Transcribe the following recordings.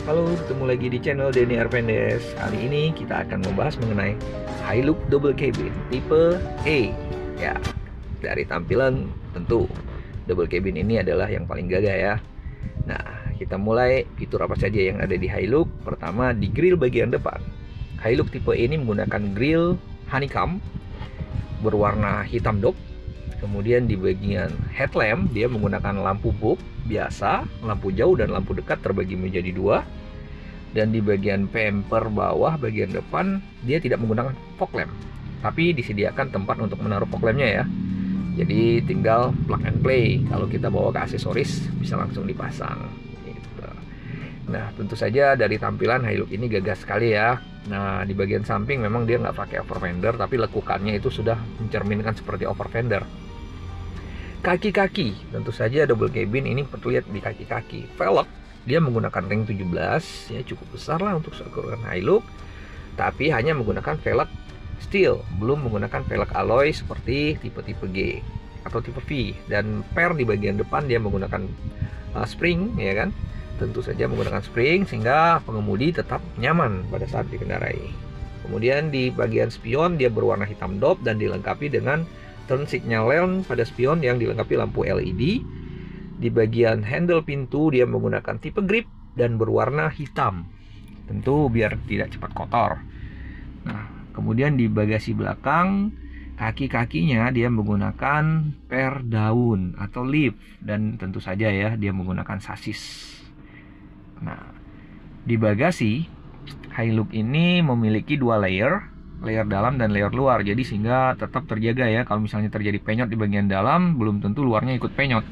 Halo, ketemu lagi di channel Denny Arvendes. Kali ini kita akan membahas mengenai Hilux Double Cabin tipe A. Ya, dari tampilan tentu Double Cabin ini adalah yang paling gagah ya. Nah, kita mulai fitur apa saja yang ada di Hilux. Pertama, di grill bagian depan. Hilux tipe A ini menggunakan grill honeycomb berwarna hitam dop. Kemudian di bagian headlamp dia menggunakan lampu bulb biasa, lampu jauh dan lampu dekat terbagi menjadi dua. Dan di bagian bumper bawah bagian depan dia tidak menggunakan fog lamp, tapi disediakan tempat untuk menaruh fog lampnya ya. Jadi tinggal plug and play, kalau kita bawa ke aksesoris bisa langsung dipasang gitu. Nah, tentu saja dari tampilan Hilux ini gagah sekali ya. Nah, di bagian samping memang dia nggak pakai over fender, tapi lekukannya itu sudah mencerminkan seperti over fender. Kaki-kaki, tentu saja double cabin ini perlu lihat di kaki-kaki. Velg, dia menggunakan ring 17, ya cukup besar lah untuk ukuran Hilux. Tapi hanya menggunakan velg steel, belum menggunakan velg alloy seperti tipe-tipe G atau tipe V. Dan per di bagian depan dia menggunakan spring, ya kan? Tentu saja menggunakan spring sehingga pengemudi tetap nyaman pada saat dikendarai. Kemudian di bagian spion dia berwarna hitam dop dan dilengkapi dengan turn signal lamp pada spion yang dilengkapi lampu LED. Di bagian handle pintu dia menggunakan tipe grip dan berwarna hitam, tentu biar tidak cepat kotor. Nah, kemudian di bagasi belakang kaki-kakinya dia menggunakan per daun atau leaf, dan tentu saja ya dia menggunakan sasis. Nah, di bagasi Hilux ini memiliki dua layer dalam dan layer luar, jadi sehingga tetap terjaga ya. Kalau misalnya terjadi penyot di bagian dalam, belum tentu luarnya ikut penyot.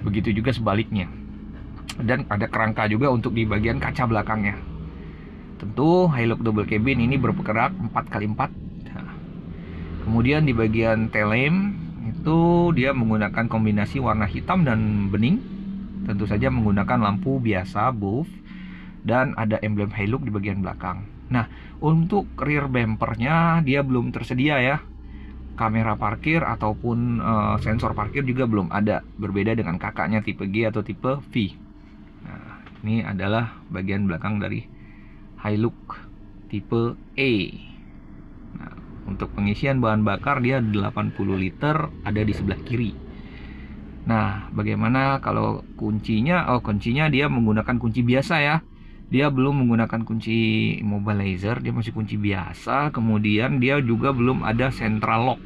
Begitu juga sebaliknya. Dan ada kerangka juga untuk di bagian kaca belakangnya. Tentu Hilux double cabin ini bergerak 4x4. Nah, kemudian di bagian tail lamp itu dia menggunakan kombinasi warna hitam dan bening. Tentu saja menggunakan lampu biasa bulb, dan ada emblem Hilux di bagian belakang. Nah, untuk rear bumpernya dia belum tersedia ya. Kamera parkir ataupun sensor parkir juga belum ada, berbeda dengan kakaknya tipe G atau tipe V. Nah, ini adalah bagian belakang dari Hilux tipe E. Nah, untuk pengisian bahan bakar dia 80 liter, ada di sebelah kiri. Nah, bagaimana kalau kuncinya? Oh, kuncinya dia menggunakan kunci biasa ya. Dia belum menggunakan kunci mobilizer, dia masih kunci biasa. Kemudian dia juga belum ada central lock.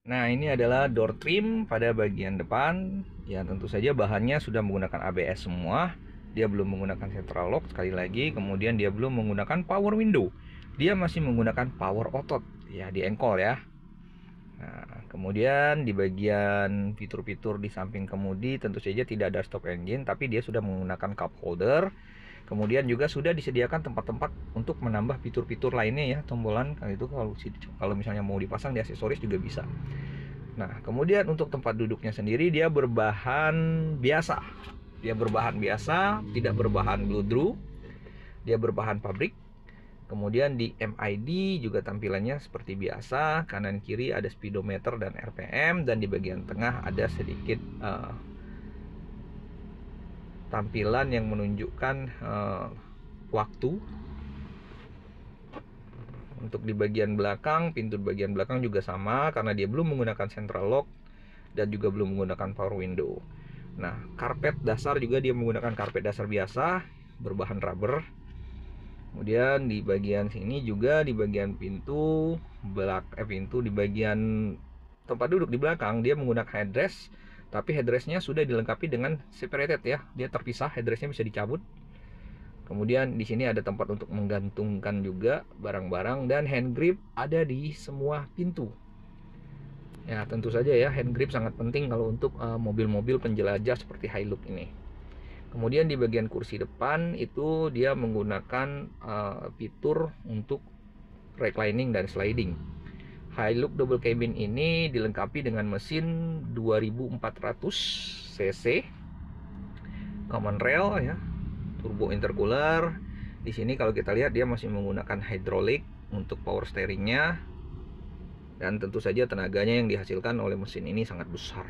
Nah, ini adalah door trim pada bagian depan. Ya, tentu saja bahannya sudah menggunakan ABS semua. Dia belum menggunakan central lock sekali lagi. Kemudian dia belum menggunakan power window. Dia masih menggunakan power otot. Ya, di engkol ya. Nah, kemudian di bagian fitur-fitur di samping kemudi tentu saja tidak ada stop engine, tapi dia sudah menggunakan cup holder. Kemudian juga sudah disediakan tempat-tempat untuk menambah fitur-fitur lainnya ya, tombolan itu kalau misalnya mau dipasang di aksesoris juga bisa. Nah, kemudian untuk tempat duduknya sendiri dia berbahan biasa. Dia berbahan biasa, tidak berbahan gludru. Dia berbahan pabrik. Kemudian di MID juga tampilannya seperti biasa, kanan kiri ada speedometer dan RPM, dan di bagian tengah ada sedikit tampilan yang menunjukkan waktu. Untuk di bagian belakang, pintu bagian belakang juga sama karena dia belum menggunakan central lock dan juga belum menggunakan power window. Nah, karpet dasar juga dia menggunakan karpet dasar biasa berbahan rubber. Kemudian di bagian sini juga di bagian pintu di bagian tempat duduk di belakang dia menggunakan headrest, tapi headrestnya sudah dilengkapi dengan separated ya. Dia terpisah, headrestnya bisa dicabut. Kemudian di sini ada tempat untuk menggantungkan juga barang-barang, dan hand grip ada di semua pintu. Ya, tentu saja ya, hand grip sangat penting kalau untuk mobil-mobil penjelajah seperti Hilux ini. Kemudian di bagian kursi depan itu dia menggunakan fitur untuk reclining dan sliding. Hilux double cabin ini dilengkapi dengan mesin 2400 cc, common rail ya, turbo intercooler. Di sini kalau kita lihat dia masih menggunakan hidrolik untuk power steeringnya, dan tentu saja tenaganya yang dihasilkan oleh mesin ini sangat besar.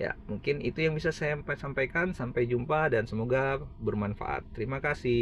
Ya, mungkin itu yang bisa saya sampaikan. Sampai jumpa dan semoga bermanfaat. Terima kasih.